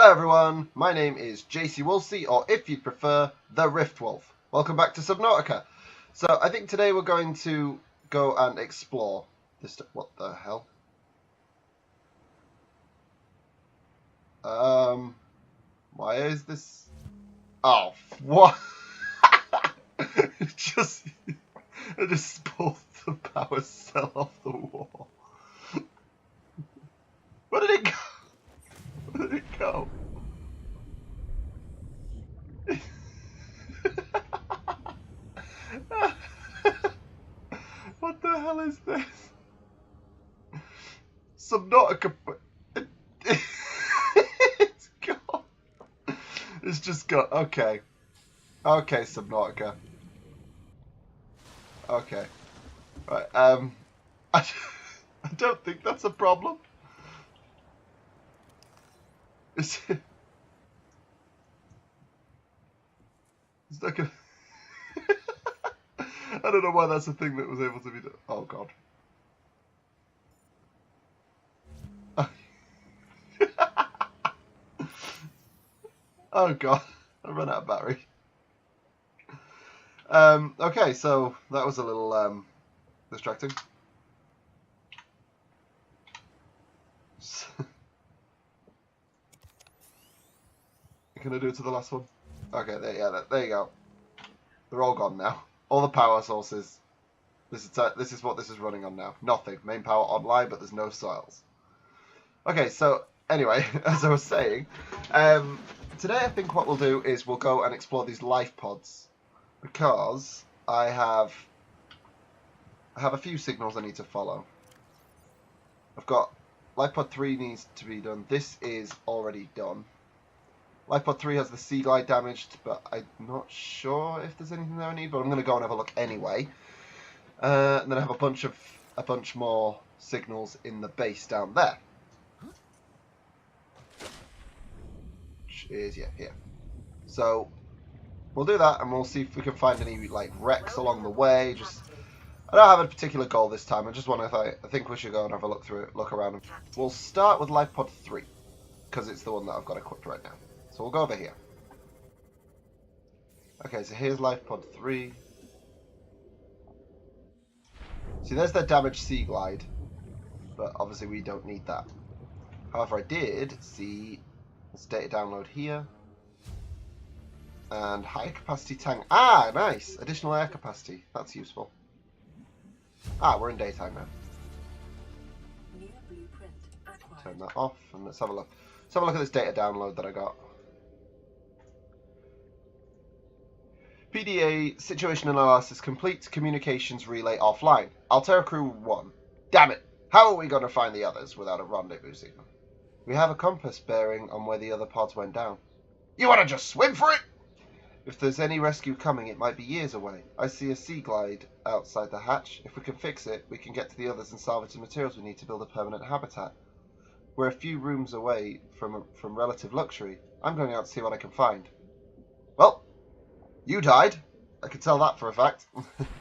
Hello everyone, my name is JC Woolsey, or if you'd prefer, the Rift Wolf. Welcome back to Subnautica. So I think today we're going to go and explore this. What the hell? Why is this? Oh, what? I just pulled the power cell off the wall. Where did it go? Where did it go? What the hell is this? Subnautica. It's gone. It's just gone. Okay. Okay, Subnautica. Okay. Right. I don't think that's a problem. Is it? It's not gonna. I don't know why that's a thing that was able to be done. Oh god. Oh god, I ran out of battery. Okay, so that was a little distracting. Can I do it to the last one? Okay, there you go. They're all gone now. All the power sources. This is what this is running on now. Nothing. Main power online, but there's no soils. Okay, so anyway, as I was saying, today I think what we'll do is we'll go and explore these life pods, because I have a few signals I need to follow. I've got life pod 3 needs to be done. This is already done. Life pod 3 has the sea glide damaged, but I'm not sure if there's anything there I need, but I'm going to go and have a look anyway. And then I have a bunch more signals in the base down there. Which is, yeah, here. So we'll do that, and we'll see if we can find any like wrecks along the way. I don't have a particular goal this time. I just want to. I think we should go and have a look through it, look around. We'll start with life pod 3 because it's the one that I've got equipped right now. So we'll go over here. Okay, so here's life pod 3. See, there's the damaged sea glide, but obviously we don't need that. However, I did see this data download here. And high capacity tank. Ah, nice! Additional air capacity. That's useful. Ah, we're in daytime now. Turn that off and let's have a look. Let's have a look at this data download that I got. PDA situation analysis complete. Communications relay offline. Altera crew 1. Damn it! How are we going to find the others without a rendezvous signal? We have a compass bearing on where the other pods went down. You want to just swim for it? If there's any rescue coming, it might be years away. I see a sea glide outside the hatch. If we can fix it, we can get to the others and salvage the materials we need to build a permanent habitat. We're a few rooms away from relative luxury. I'm going out to see what I can find. Well, you died. I can tell that for a fact.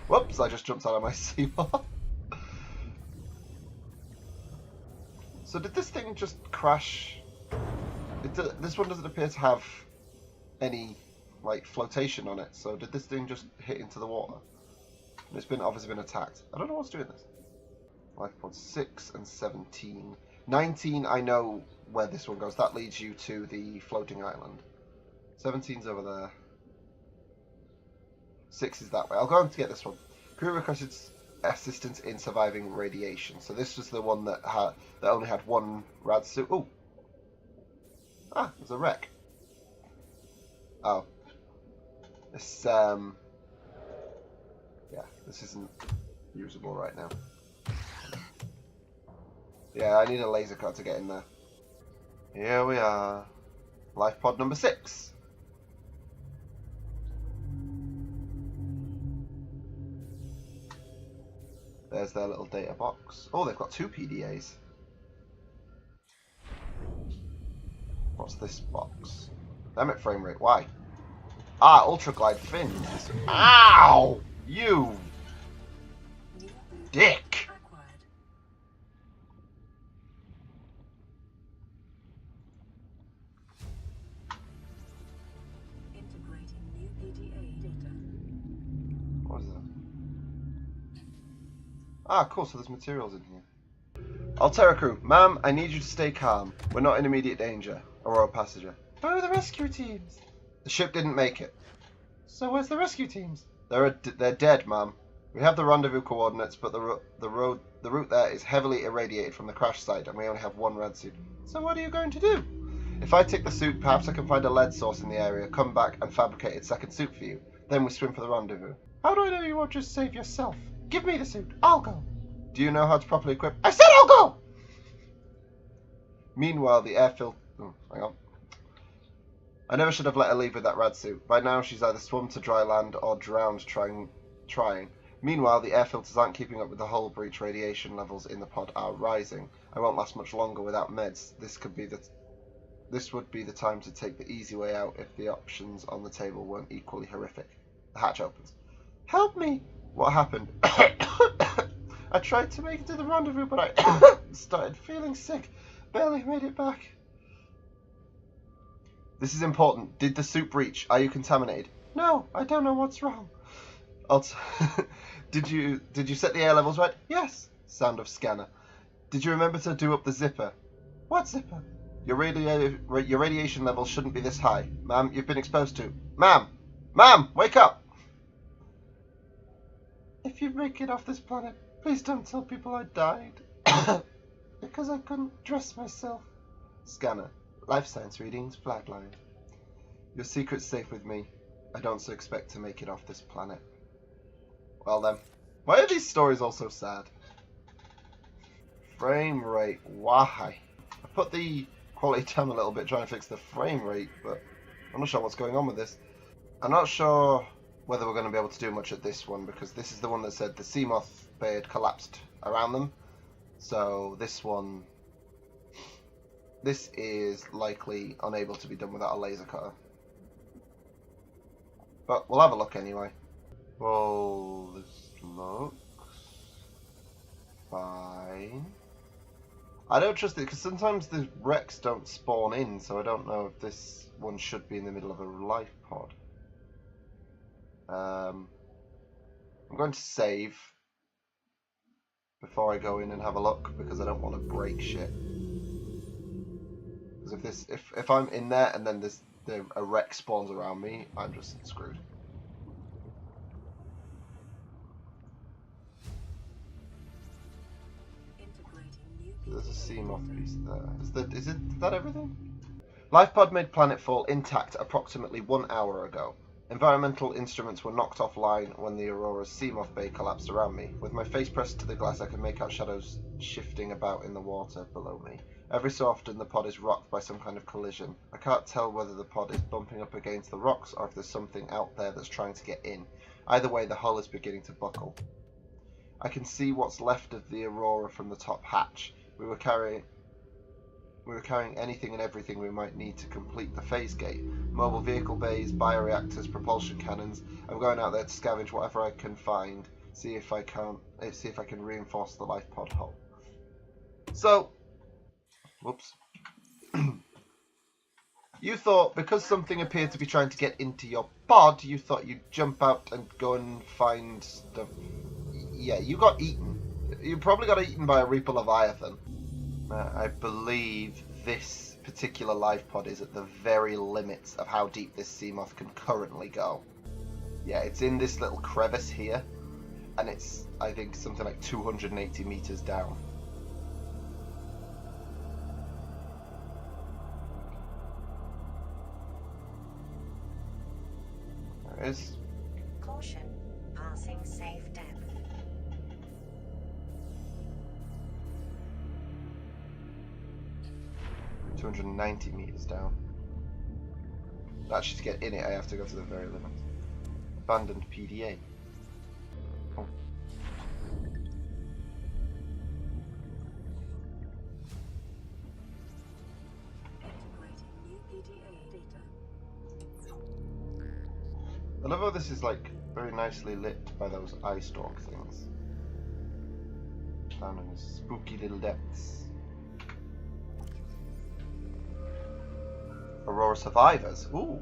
Whoops, I just jumped out of my seawall. So did this thing just crash? This one doesn't appear to have any like flotation on it. So did this thing just hit into the water? And it's obviously been attacked. I don't know what's doing this. Life pod 6 and 17. 19, I know where this one goes. That leads you to the floating island. 17's over there. 6 is that way. I'll go on to get this one. Crew requested assistance in surviving radiation. So this was the one that only had one rad suit. Ooh. Ah, there's a wreck. Oh. This yeah, this isn't usable right now. Yeah, I need a laser cut to get in there. Here we are. Life pod number 6. There's their little data box. Oh, they've got 2 PDAs. What's this box? Limit frame rate. Why? Ah, ultra glide fins. Ow! You dick! Ah, cool, so there's materials in here. Altera crew, ma'am, I need you to stay calm. We're not in immediate danger. Aurora passenger. Where are the rescue teams? The ship didn't make it. So where's the rescue teams? They're dead, ma'am. We have the rendezvous coordinates, but the route there is heavily irradiated from the crash site, and we only have one red suit. So what are you going to do? If I take the suit, perhaps I can find a lead source in the area, come back and fabricate a second suit for you. Then we swim for the rendezvous. How do I know you won't just save yourself? Give me the suit. I'll go. Do you know how to properly equip? I said I'll go! Meanwhile, the airfield... Oh, hang on. I never should have let her leave with that rad suit. By now, she's either swum to dry land or drowned trying. Meanwhile, the air filters aren't keeping up with the hull breach. Radiation levels in the pod are rising. I won't last much longer without meds. This would be the time to take the easy way out if the options on the table weren't equally horrific. The hatch opens. Help me! What happened? I tried to make it to the rendezvous, but I started feeling sick. Barely made it back. This is important. Did the suit breach? Are you contaminated? No, I don't know what's wrong. Did you set the air levels right? Yes. Sound of scanner. Did you remember to do up the zipper? What zipper? Your radiation levels shouldn't be this high. Ma'am, you've been exposed to... Ma'am! Ma'am! Wake up! If you make it off this planet, please don't tell people I died. Because I couldn't dress myself. Scanner. Life science readings, flatline. Your secret's safe with me. I don't expect to make it off this planet. Well then. Why are these stories all so sad? Frame rate. Why? I put the quality down a little bit trying to fix the frame rate, but I'm not sure what's going on with this. I'm not sure whether we're going to be able to do much at this one, because this is the one that said the Seamoth Bay had collapsed around them. So this one... This is likely unable to be done without a laser cutter. But we'll have a look anyway. Well, this looks fine. I don't trust it because sometimes the wrecks don't spawn in, so I don't know if this one should be in the middle of a life pod. I'm going to save before I go in and have a look because I don't want to break shit. Because if I'm in there and then a wreck spawns around me, I'm just screwed. There's a Seamoth piece there. Is that everything? Life pod made planetfall intact approximately 1 hour ago. Environmental instruments were knocked offline when the Aurora's Seamoth Bay collapsed around me. With my face pressed to the glass, I could make out shadows shifting about in the water below me. Every so often, the pod is rocked by some kind of collision. I can't tell whether the pod is bumping up against the rocks or if there's something out there that's trying to get in. Either way, the hull is beginning to buckle. I can see what's left of the Aurora from the top hatch. We were carrying anything and everything we might need to complete the phase gate. Mobile vehicle bays, bioreactors, propulsion cannons. I'm going out there to scavenge whatever I can find. See if I can reinforce the life pod hull. So, whoops. You thought because something appeared to be trying to get into your pod, you thought you'd jump out and go and find stuff. Yeah, you got eaten. You probably got eaten by a Reaper Leviathan. I believe this particular life pod is at the very limits of how deep this Seamoth can currently go. Yeah, it's in this little crevice here, and it's, I think, something like 280 meters down. There it is. Caution, passing safe depth. 290 meters down. Actually, to get in it, I have to go to the very limit. Abandoned PDA. Oh. I love how this is like very nicely lit by those eye stalk things. Down in the spooky little depths. Aurora survivors. Ooh.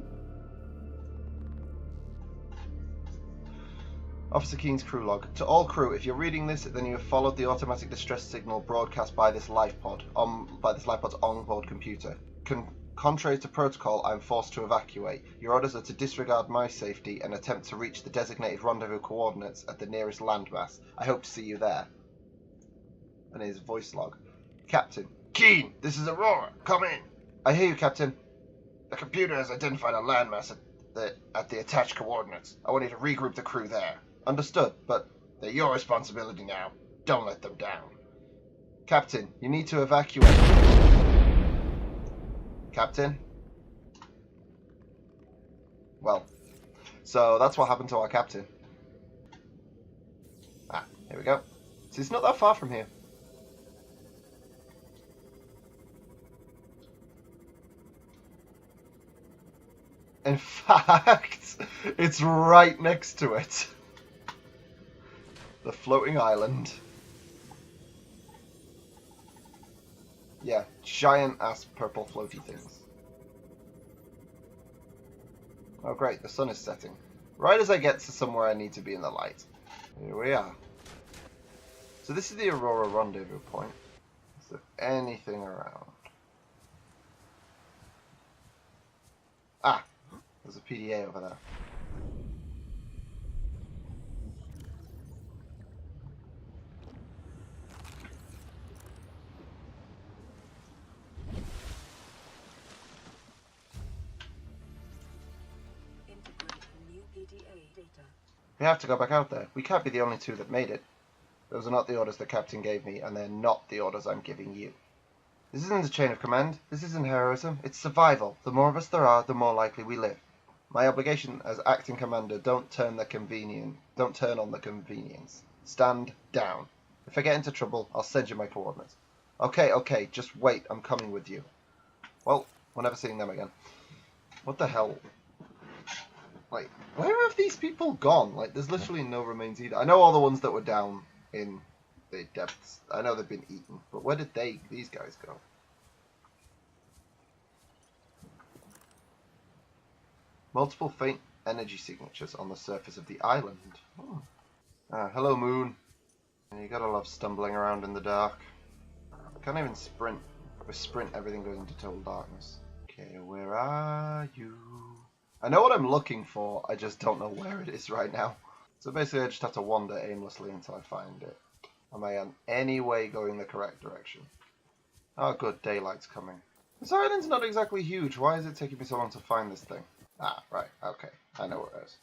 Officer Keen's crew log. To all crew, if you're reading this, then you have followed the automatic distress signal broadcast by this lifepod's onboard computer. Contrary to protocol, I am forced to evacuate. Your orders are to disregard my safety and attempt to reach the designated rendezvous coordinates at the nearest landmass. I hope to see you there. And his voice log. Captain. Keen, this is Aurora. Come in. I hear you, Captain. The computer has identified a landmass at the attached coordinates. I want you to regroup the crew there. Understood, but they're your responsibility now. Don't let them down. Captain, you need to evacuate. Captain? Well, so that's what happened to our captain. Ah, here we go. So it's not that far from here. In fact, it's right next to it. The floating island. Yeah, giant ass purple floaty things. Oh great, the sun is setting. Right as I get to somewhere I need to be in the light. Here we are. So this is the Aurora rendezvous point. Is there anything around? Ah, there's a PDA over there. We have to go back out there. We can't be the only two that made it. Those are not the orders the captain gave me, and they're not the orders I'm giving you. This isn't a chain of command. This isn't heroism. It's survival. The more of us there are, the more likely we live. My obligation as acting commander, don't turn on the convenience. Stand down. If I get into trouble, I'll send you my coordinates. Okay, just wait. I'm coming with you. Well, we're never seeing them again. What the hell? Like, where have these people gone? Like, there's literally no remains either. I know all the ones that were down in the depths. I know they've been eaten, but where did these guys go? Multiple faint energy signatures on the surface of the island. Oh. Hello, Moon. You gotta love stumbling around in the dark. Can't even sprint. With sprint, everything goes into total darkness. Okay, where are you? I know what I'm looking for, I just don't know where it is right now. So basically I just have to wander aimlessly until I find it. Am I in any way going the correct direction? Oh good, daylight's coming. This island's not exactly huge, why is it taking me so long to find this thing? Ah, right, okay, I know where it is.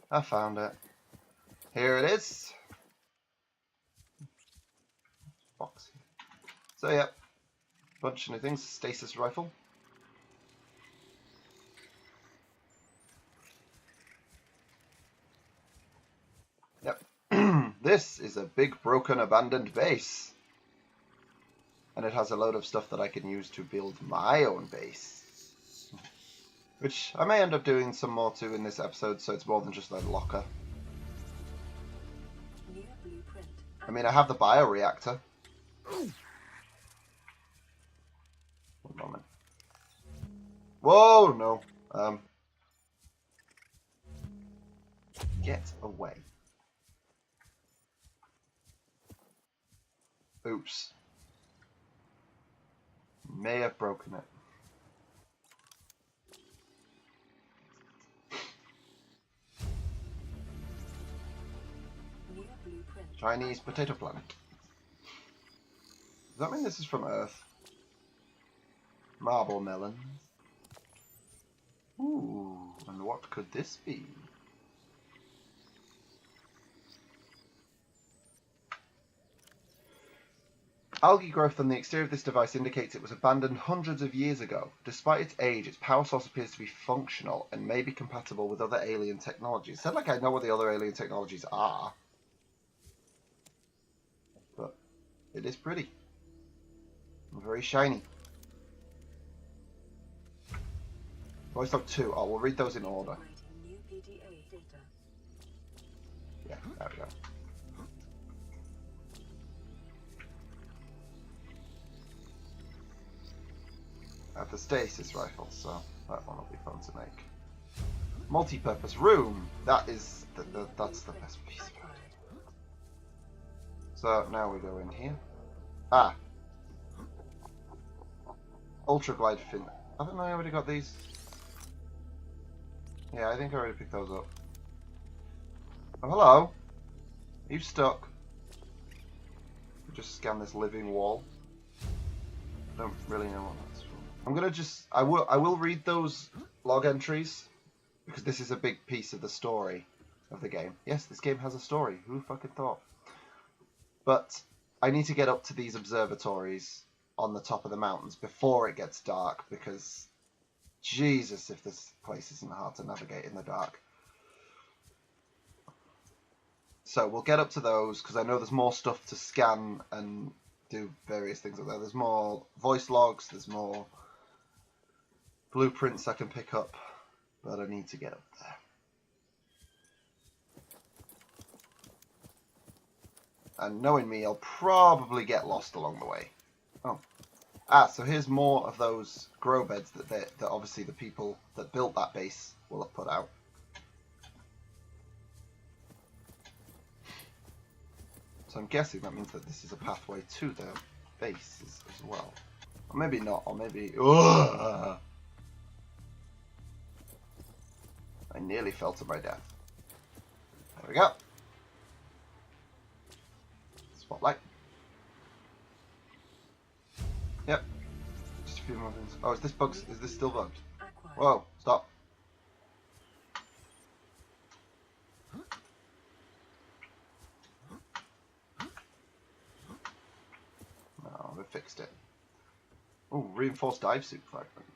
I found it. Here it is. Box. So yeah, bunch of new things, stasis rifle. Yep. This is a big broken abandoned base. And it has a load of stuff that I can use to build my own base. Which I may end up doing some more to in this episode, so it's more than just a locker. I mean, I have the bioreactor. One moment. Whoa, no. Get away. Oops. May have broken it. Chinese potato plant. Does that mean this is from Earth? Marble melon. Ooh, and what could this be? Algae growth on the exterior of this device indicates it was abandoned hundreds of years ago. Despite its age, its power source appears to be functional and may be compatible with other alien technologies. Sounds like I know what the other alien technologies are. But it is pretty. And very shiny. Voice log 2. Oh, we'll read those in order. Yeah, there we go. I have the stasis rifle, so that one will be fun to make. Multi-purpose room. That is that's the best piece of it. So now we go in here. Ah. Ultra glide fin. Haven't I already got these? Yeah, I think I already picked those up. Oh, hello. Are you stuck? Just scan this living wall. I don't really know what that's for. I'm gonna just I will read those log entries because this is a big piece of the story of the game. Yes, this game has a story. Who fucking thought? But I need to get up to these observatories on the top of the mountains before it gets dark because Jesus, if this place isn't hard to navigate in the dark. So we'll get up to those because I know there's more stuff to scan and do various things up there. There's more voice logs, there's more blueprints I can pick up, but I need to get up there. And knowing me, I'll probably get lost along the way. Oh. Ah, so here's more of those grow beds that obviously the people that built that base will have put out. So I'm guessing that means that this is a pathway to the base as well. Or maybe not, or maybe... Ugh! I nearly fell to my death. There we go. Spotlight. Yep. Just a few more things. Oh, is this still bugged? Whoa, stop. No, we fixed it. Oh, reinforced dive suit fragment.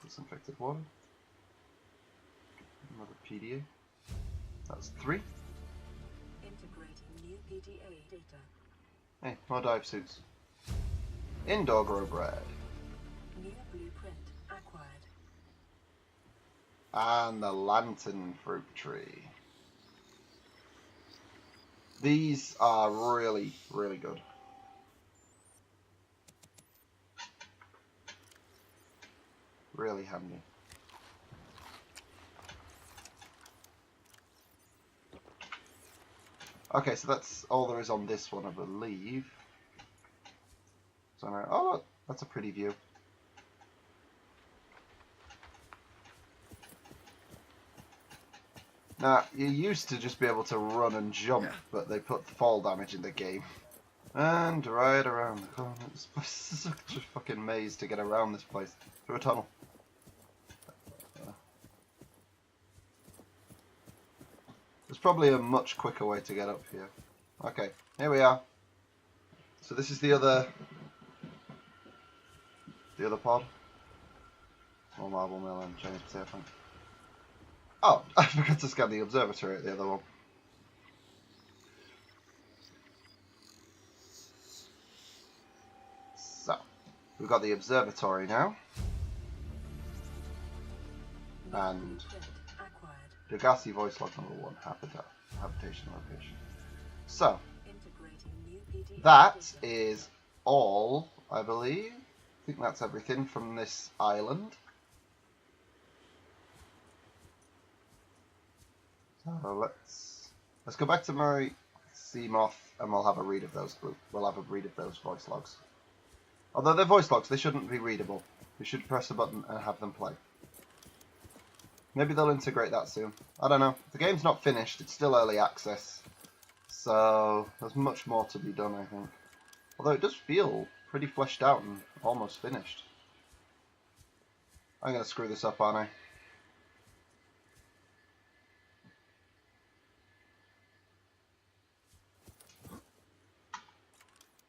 Disinfected water. Another PDA. That's 3. Integrating new PDA data. Hey, more dive suits. Indoor grow bread. New blueprint acquired. And the lantern fruit tree. These are really, really good. Really handy. Okay, so that's all there is on this one, I believe. So now, oh look, that's a pretty view. Now, you used to just be able to run and jump, but they put fall damage in the game. And right around the corner. This place is such a fucking maze to get around this place. Through a tunnel. There's probably a much quicker way to get up here. Okay, here we are. So this is the other pod. Small marble mill and Chinese potato plant. Oh, I forgot to scan the observatory at the other one. So, we've got the observatory now. And Degassi voice log number 1, habitation location. So, that is all, I believe. I think that's everything from this island. So let's go back to my Seamoth and we'll have a read of those voice logs. Although they're voice logs, they shouldn't be readable. We should press a button and have them play. Maybe they'll integrate that soon. I don't know. The game's not finished. It's still early access. So there's much more to be done, I think. Although it does feel pretty fleshed out and almost finished. I'm going to screw this up, aren't I?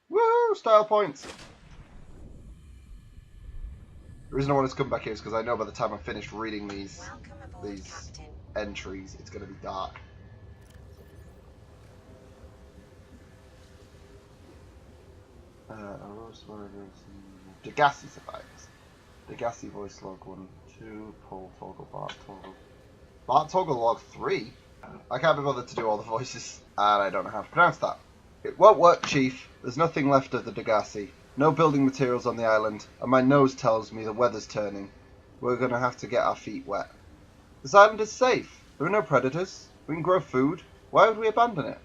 Woo! Style points! The reason I wanted to come back here is because I know by the time I finish reading these entries, it's going to be dark. Degassi survives. Degassi voice log 1, 2, Paul Toggle, Bart Toggle. Bart Toggle log 3? I can't be bothered to do all the voices, and I don't know how to pronounce that. It won't work, Chief. There's nothing left of the Degassi. No building materials on the island, and my nose tells me the weather's turning. we're going to have to get our feet wet. This island is safe. There are no predators. We can grow food. Why would we abandon it?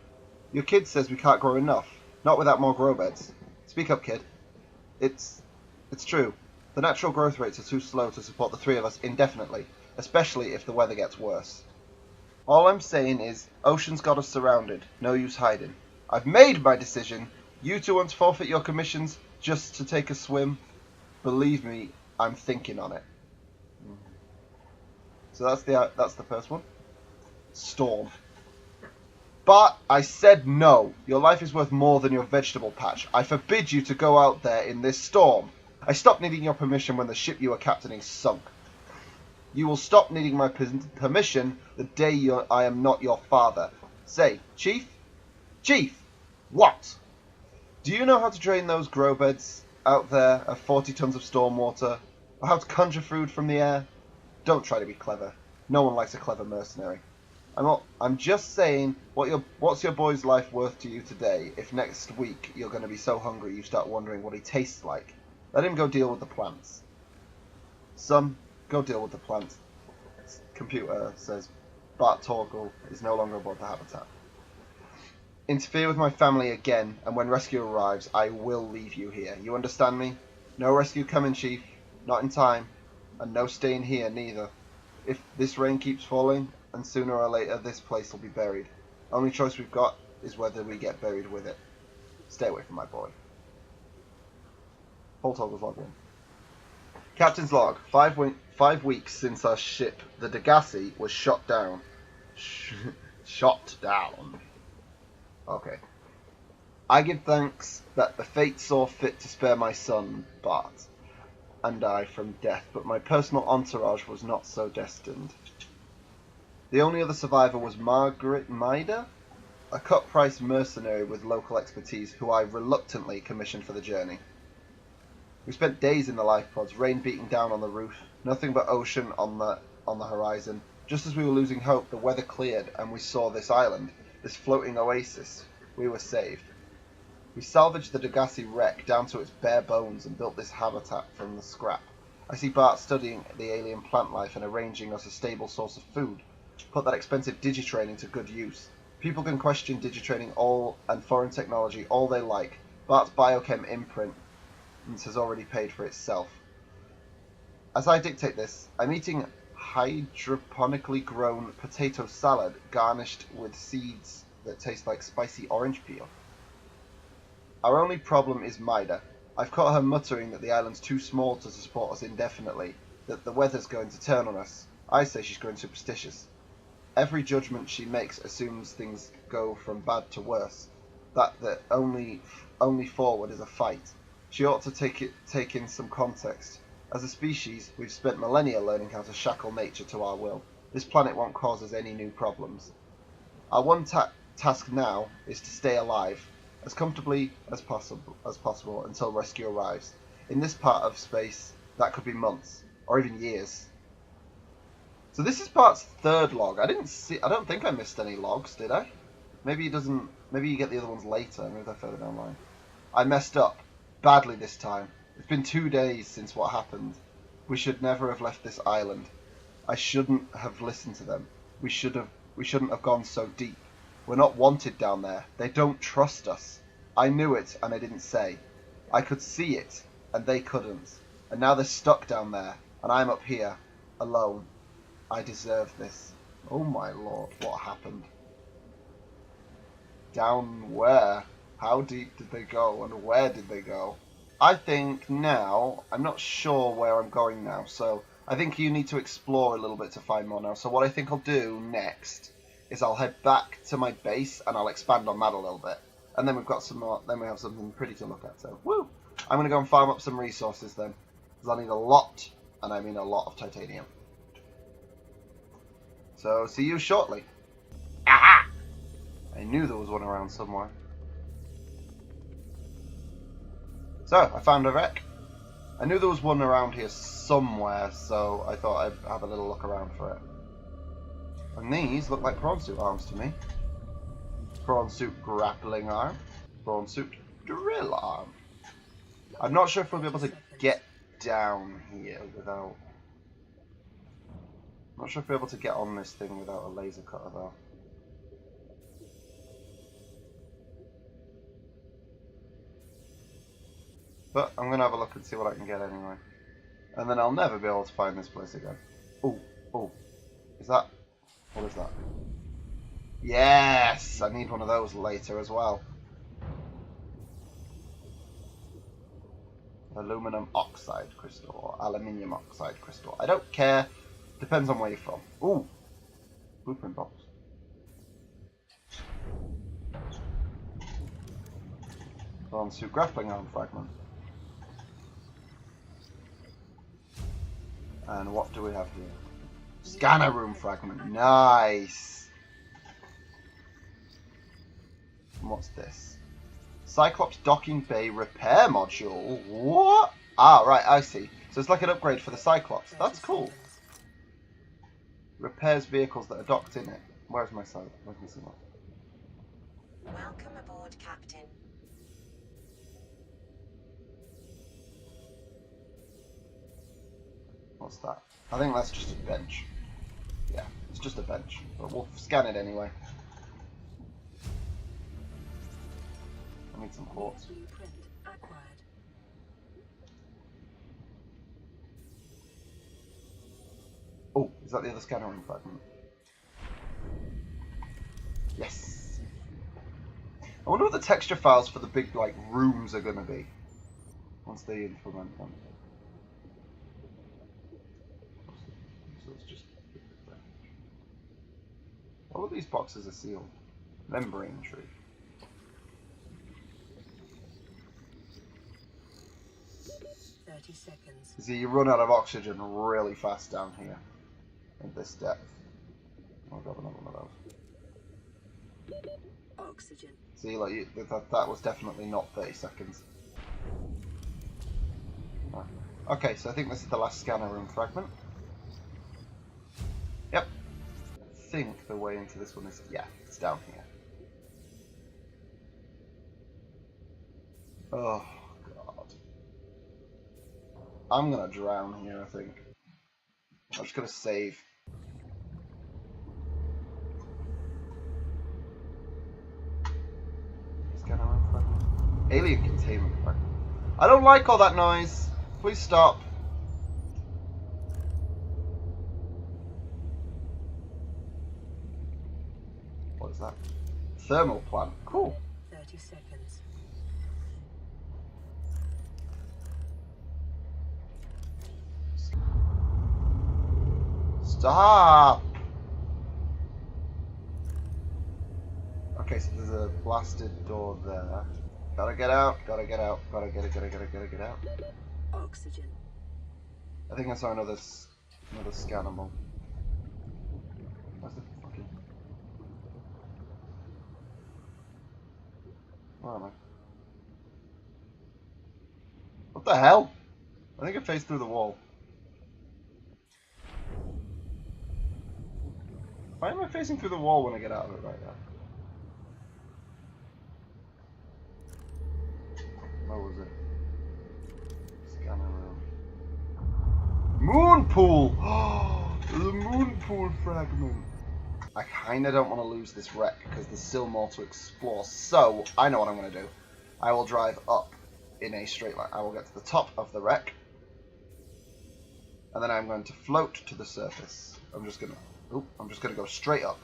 Your kid says we can't grow enough. Not without more grow beds. Speak up, kid. It's true. The natural growth rates are too slow to support the three of us indefinitely, especially if the weather gets worse. All I'm saying is, Ocean's got us surrounded. No use hiding. I've made my decision. You two want to forfeit your commissions just to take a swim? Believe me, I'm thinking on it. So that's the first one. Storm. But I said no. Your life is worth more than your vegetable patch. I forbid you to go out there in this storm. I stopped needing your permission when the ship you were captaining sunk. You will stop needing my permission the day I am not your father. Say, Chief? Chief! What? Do you know how to drain those grow beds out there of 40 tons of storm water? Or how to conjure food from the air? Don't try to be clever. No one likes a clever mercenary. I'm just saying, what's your boy's life worth to you today if next week you're going to be so hungry you start wondering what he tastes like? Let him go deal with the plants. Son, go deal with the plants. Computer says Bart Torgal is no longer aboard the habitat. Interfere with my family again, and when rescue arrives, I will leave you here. You understand me? No rescue coming, Chief. Not in time. And no staying here, neither. If this rain keeps falling, and sooner or later this place will be buried. Only choice we've got is whether we get buried with it. Stay away from my boy. Paul Torgal's log 1. Captain's log. 5 weeks since our ship, the Degassi, was shot down. Shot down. Okay. I give thanks that the fate saw fit to spare my son, Bart, and I from death, but my personal entourage was not so destined. The only other survivor was Margaret Maida, a cut-price mercenary with local expertise who I reluctantly commissioned for the journey. We spent days in the life pods, rain beating down on the roof, nothing but ocean on the horizon. Just as we were losing hope, the weather cleared and we saw this island, this floating oasis. We were saved. We salvaged the Degassi wreck down to its bare bones and built this habitat from the scrap. I see Bart studying the alien plant life and arranging us a stable source of food. Put that expensive digitraining to good use. People can question digitraining and foreign technology all they like. Bart's biochem imprint has already paid for itself. As I dictate this, I'm eating hydroponically grown potato salad garnished with seeds that taste like spicy orange peel. Our only problem is Maida. I've caught her muttering that the island's too small to support us indefinitely, that the weather's going to turn on us. I say she's growing superstitious. Every judgment she makes assumes things go from bad to worse, that the only forward is a fight. She ought to take in some context. As a species, we've spent millennia learning how to shackle nature to our will. This planet won't cause us any new problems. Our one task now is to stay alive, as comfortably as possible until rescue arrives. In this part of space, that could be months, or even years. So this is Bart's third log. I don't think I missed any logs, did I? Maybe you get the other ones later, maybe they're further down the line. I messed up. Badly this time. It's been 2 days since what happened. We should never have left this island. I shouldn't have listened to them. We shouldn't have gone so deep. We're not wanted down there. They don't trust us. I knew it and I didn't say. I could see it and they couldn't. And now they're stuck down there and I'm up here, alone. I deserve this. Oh my lord, what happened? Down where? How deep did they go and where did they go? I think now, I'm not sure where I'm going now, so I think you need to explore a little bit to find more now. So what I think I'll do next is I'll head back to my base and I'll expand on that a little bit. And then we've got some more, then we have something pretty to look at, so woo! I'm going to go and farm up some resources then, because I need a lot, and I mean a lot of titanium. So, see you shortly. Aha! I knew there was one around somewhere. So, I found a wreck. I knew there was one around here somewhere, so I thought I'd have a little look around for it. And these look like prawn suit arms to me. Prawn suit grappling arm. Prawn suit drill arm. I'm not sure if we'll be able to get down here without Not sure if we're able to get on this thing without a laser cutter though. But I'm going to have a look and see what I can get anyway. And then I'll never be able to find this place again. Oh, oh. Is that... What is that? Yes! I need one of those later as well. Aluminum oxide crystal or aluminium oxide crystal. I don't care. Depends on where you're from. Ooh. Blueprint box. On to grappling arm fragment. And what do we have here? Scanner room fragment. Nice. And what's this? Cyclops docking bay repair module. What? Ah, right, I see. So it's like an upgrade for the Cyclops. That's cool. Repairs vehicles that are docked in it. Where's my side? Where's my signal? Welcome aboard, Captain. What's that? I think that's just a bench. Yeah, it's just a bench. But we'll scan it anyway. I need some quartz. Blueprint acquired. Oh, is that the other scanner room fragment? Yes. I wonder what the texture files for the big like rooms are going to be once they implement them. So it's just all of these boxes are sealed. Membrane tree. Seconds. See, you run out of oxygen really fast down here at this depth. I'll grab another one of those. Oxygen. See, like that was definitely not 30 seconds. Okay, so I think this is the last scanner room fragment. Yep. I think the way into this one is, yeah, it's down here. Oh, God. I'm gonna drown here, I think. I'm just gonna save. Scanner room fragment. Alien containment fragment. I don't like all that noise. Please stop. What is that? Thermal plant. Cool. 30 seconds. Stop! Okay, so there's a blasted door there. Gotta get out, gotta get out, gotta get out. Oxygen. I think I saw another scannable. Where's the fucking... Where am I? What the hell? I think I faced through the wall. Why am I facing through the wall when I get out of it right now? Where was it? Scanner room. Moon pool! Oh, there's a moon pool fragment. I kinda don't want to lose this wreck because there's still more to explore. So, I know what I'm going to do. I will drive up in a straight line. I will get to the top of the wreck. And then I'm going to float to the surface. I'm just going to go straight up.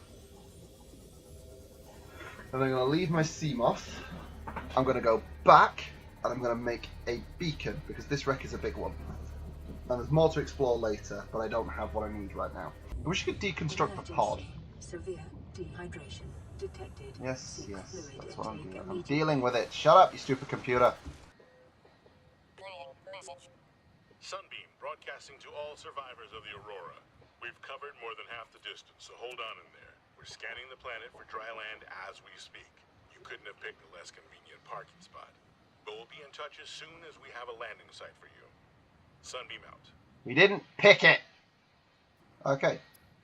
And I'm going to leave my Seamoth. I'm going to go back. And I'm going to make a beacon, because this wreck is a big one. And there's more to explore later, but I don't have what I need right now. I wish you could deconstruct the pod. Severe dehydration detected. Yes, that's what I'm doing. I'm dealing with it. Shut up, you stupid computer. Sunbeam broadcasting to all survivors of the Aurora. We've covered more than half the distance, so hold on in there. We're scanning the planet for dry land as we speak. You couldn't have picked a less convenient parking spot. But we'll be in touch as soon as we have a landing site for you. Sunbeam out. We didn't pick it! Okay,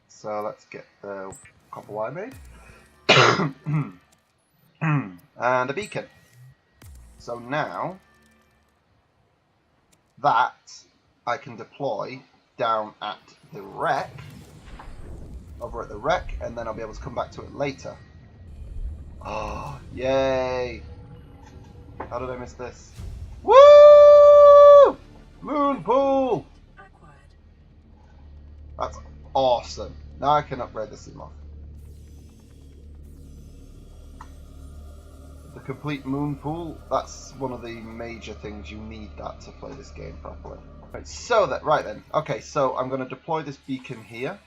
so let's get the copper wire made. And a beacon. So now, that I can deploy down at the wreck. over at the wreck, and then I'll be able to come back to it later. Oh, yay! How did I miss this? Woo! Moon pool! Acquired. That's awesome. Now I can upgrade the Seamoth. The complete moon pool, that's one of the major things you need that to play this game properly. Right, so that, right then. Okay, so I'm going to deploy this beacon here.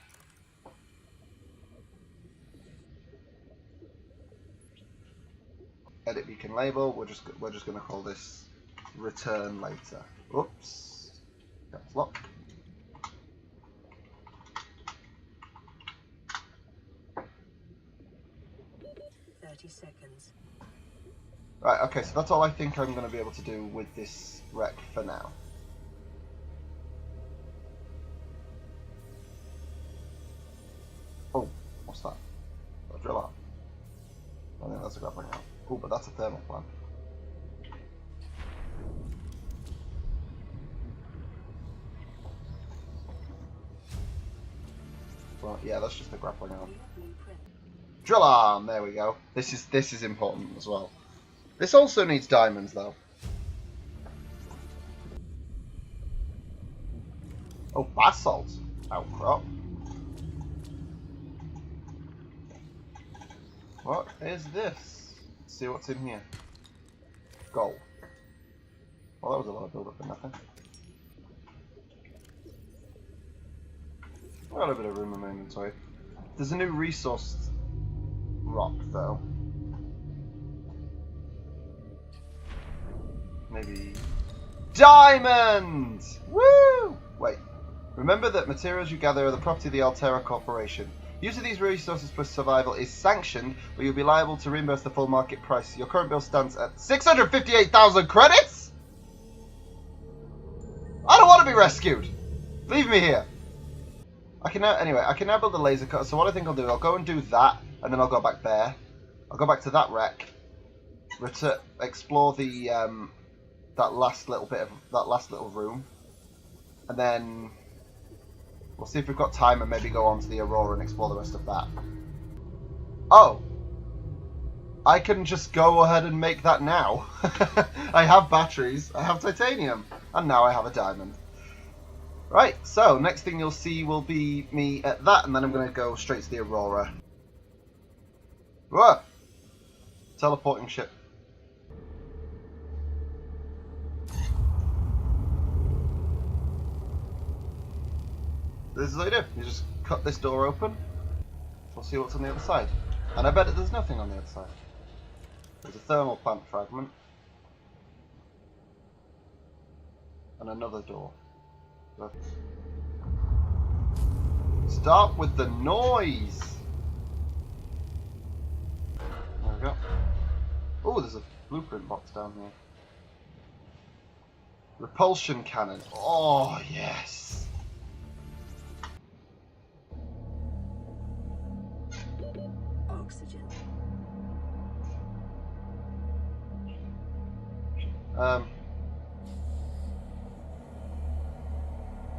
Edit beacon label. We're just going to call this return later. Oops. Caps lock. Seconds. Right, okay, so that's all I think I'm going to be able to do with this wreck for now. Oh, what's that? A drill arm. I think that's a grappling arm. Oh, but that's a thermal plant. Well, yeah, that's just a grappling arm. Drill arm, there we go. This is important as well. This also needs diamonds though. Oh, basalt outcrop. What is this? Let's see what's in here. Gold. Well, that was a lot of build up for nothing. I've got a bit of room in my inventory. There's a new resource rock though. Maybe diamond! Woo! Wait. Remember that materials you gather are the property of the Altera Corporation. Use of these resources for survival is sanctioned, but you'll be liable to reimburse the full market price. Your current bill stands at 658,000 credits? I don't want to be rescued! Leave me here! I can now build a laser cutter, so what I think I'll do, I'll go and do that, and then I'll go back there. I'll go back to that wreck, explore the that last little room, and then we'll see if we've got time and maybe go on to the Aurora and explore the rest of that. Oh, I can just go ahead and make that now. I have batteries, I have titanium, and now I have a diamond. Right, so next thing you'll see will be me at that, and then I'm going to go straight to the Aurora. Whoa! Teleporting ship. This is what you do. You just cut this door open. We'll see what's on the other side. And I bet that there's nothing on the other side. There's a thermal plant fragment. And another door. Start with the noise! There we go. Oh, there's a blueprint box down here. Repulsion cannon. Oh, yes! Oxygen.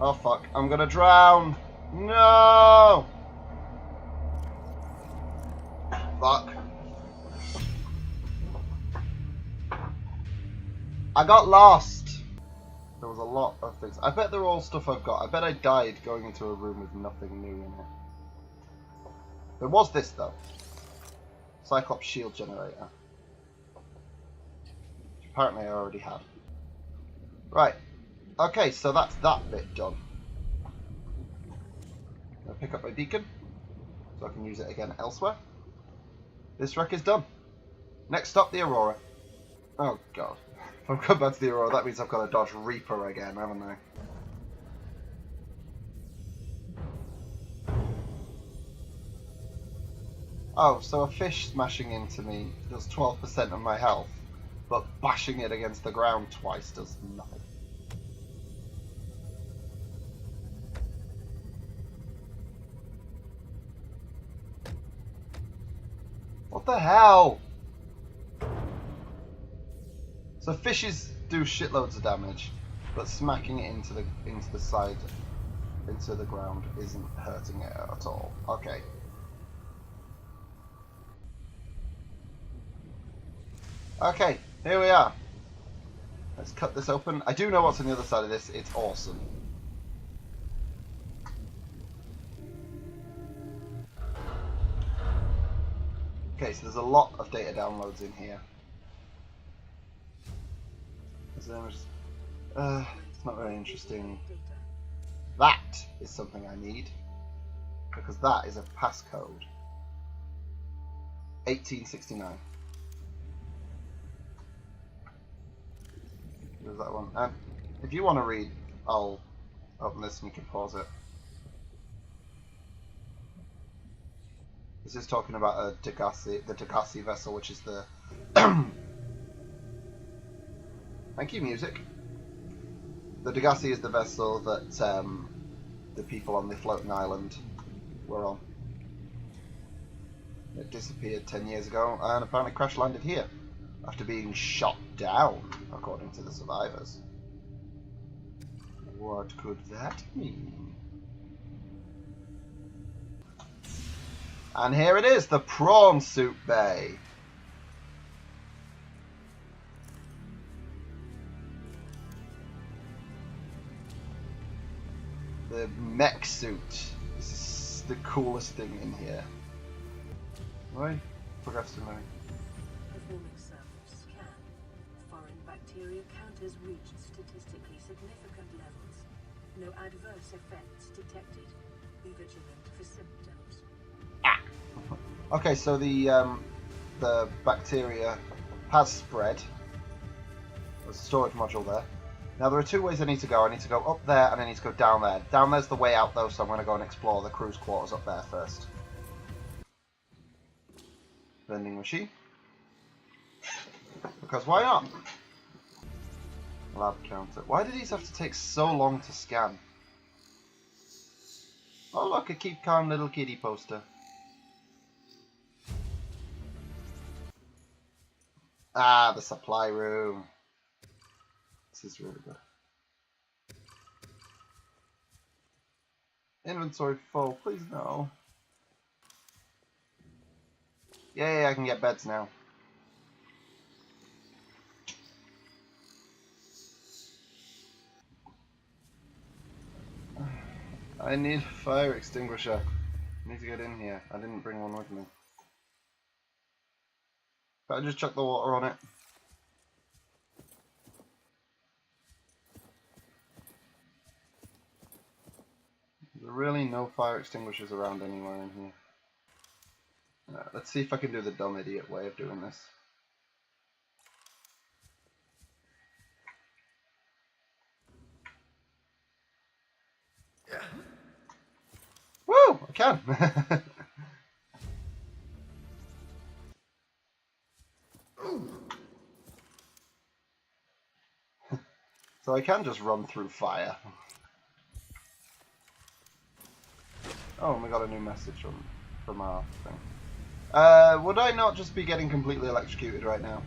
Oh fuck, I'm gonna drown! No! Fuck. I got lost! There was a lot of things. I bet they're all stuff I've got. I bet I died going into a room with nothing new in it. There was this though. Cyclops shield generator. Which apparently I already had. Right. Okay, so that's that bit done. I'll pick up my beacon, so I can use it again elsewhere. This wreck is done. Next stop, the Aurora. Oh god. If I've come back to the Aurora, that means I've got to dodge Reaper again, haven't I? Oh, so a fish smashing into me does 12% of my health, but bashing it against the ground twice does nothing. What the hell? So fishes do shitloads of damage, but smacking it into the side into the ground isn't hurting it at all. Okay. Okay, here we are. Let's cut this open. I do know what's on the other side of this. It's awesome. Okay, so there's a lot of data downloads in here. It's not very interesting. That is something I need, because that is a passcode. 1869. There's that one. And if you want to read, I'll open this and you can pause it. This is talking about the Degassi vessel, which is the thank you, music. The Degassi is the vessel that the people on the floating island were on. It disappeared 10 years ago and apparently crash landed here after being shot down, according to the survivors. What could that mean? And here it is, the prawn soup bay. The mech suit. This is the coolest thing in here. Right? Progress to me. Performing surface scan. Foreign bacteria count has reached statistically significant levels. No adverse effects detected. Be vigilant for symptoms. Okay, so the bacteria has spread. There's a storage module there. Now there are two ways I need to go. I need to go up there and I need to go down there. Down there's the way out though, so I'm going to go and explore the crew's quarters up there first. Vending machine. Because why not? Lab counter. Why do these have to take so long to scan? Oh look, a keep calm little kitty poster. Ah, the supply room. This is really good. Inventory full, please no. Yay, I can get beds now. I need a fire extinguisher. I need to get in here. I didn't bring one with me. But I just chuck the water on it. There's really no fire extinguishers around anywhere in here. Let's see if I can do the dumb idiot way of doing this. Woo! I can! So I can just run through fire. Oh, and we got a new message from our thing. Would I not just be getting completely electrocuted right now?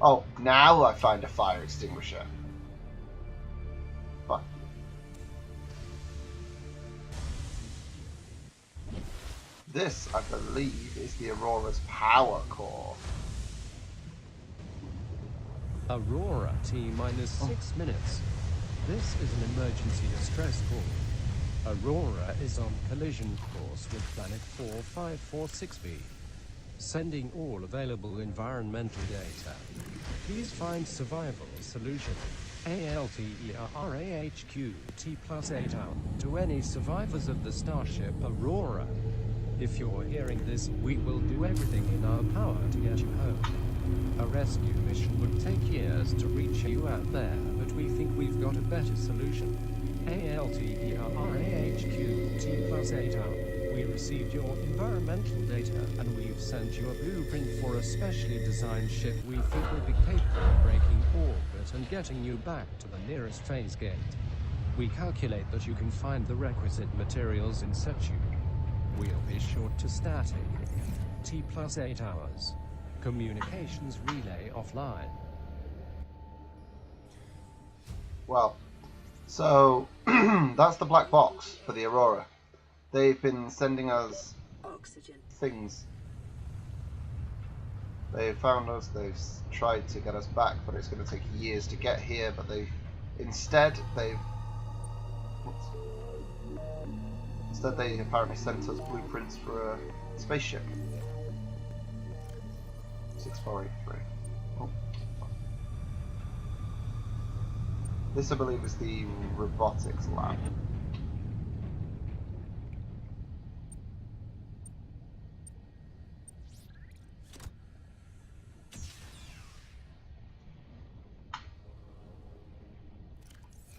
Oh, now I find a fire extinguisher. Fuck you. This, I believe, is the Aurora's power core. Aurora T-minus 6 minutes. This is an emergency distress call. Aurora is on collision course with planet 4546b. Sending all available environmental data. Please find survival solution. ALTERAHQ T+8 out to any survivors of the starship Aurora. If you're hearing this, we will do everything in our power to get you home. A rescue mission would take years to reach you out there, but we think we've got a better solution. ALTERAHQ T+8 out. We received your environmental data, and we've sent you a blueprint for a specially designed ship we think will be capable of breaking orbit and getting you back to the nearest phase gate. We calculate that you can find the requisite materials in situ. We'll be short to static. T+8 hours. Communications relay offline. Well, So, that's the black box for the Aurora. They've been sending us Oxygen. things. They've found us, they've tried to get us back, but it's going to take years to get here, but they've Instead they apparently sent us blueprints for a spaceship. 6483. Oh. This I believe is the robotics lab.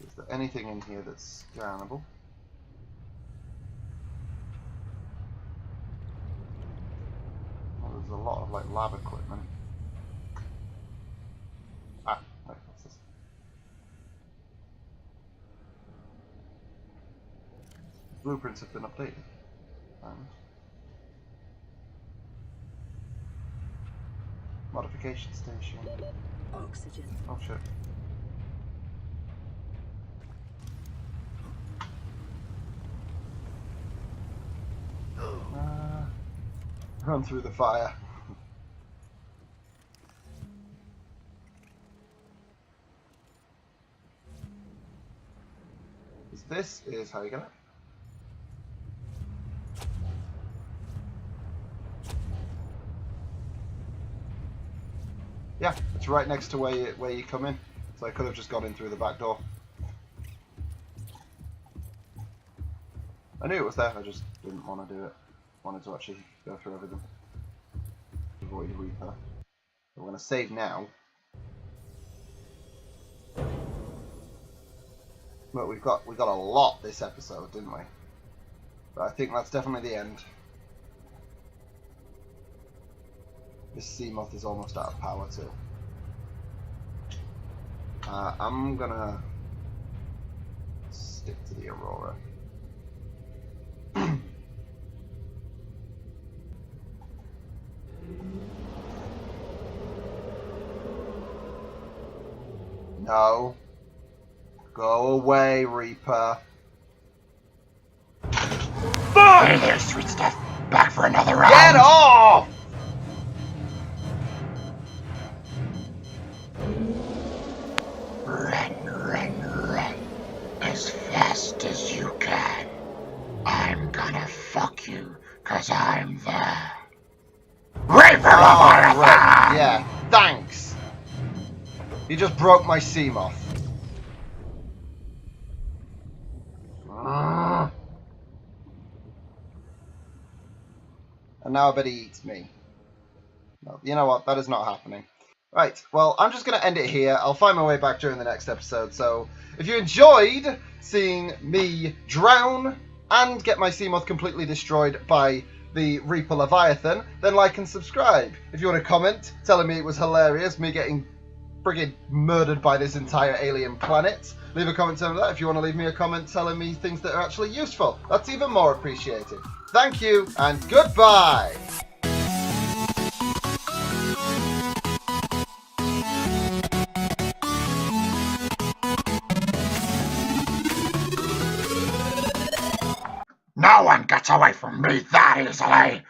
Is there anything in here that's scannable? Well, there's a lot of like lab equipment. Ah, wait, what's this? Blueprints have been updated. And modification station. Oxygen. Oh shit. Run through the fire. This is how you get it. Yeah, it's right next to where you come in. So I could have just gone in through the back door. I knew it was there, I just didn't want to do it. Wanted to actually go through everything. Avoid Reaper. We're going to save now. But we got a lot this episode, didn't we? But I think that's definitely the end. This Seamoth is almost out of power too. I'm gonna stick to the Aurora. No. Go away, Reaper. Hey there, sweet stuff. Back for another round. Get off! Run. As fast as you can. I'm gonna fuck you, 'cause I'm the Reaper Leviathan! Right. Yeah, thanks. You just broke my Seamoth. And now I bet he eats me. No, you know what? That is not happening. Right, well, I'm just going to end it here. I'll find my way back during the next episode. So, if you enjoyed seeing me drown and get my Seamoth completely destroyed by the Reaper Leviathan, then like and subscribe. If you want to comment telling me it was hilarious, me getting friggin' murdered by this entire alien planet, leave a comment telling me that. If you want to leave me a comment telling me things that are actually useful, that's even more appreciated. Thank you, and goodbye! No one gets away from me that easily!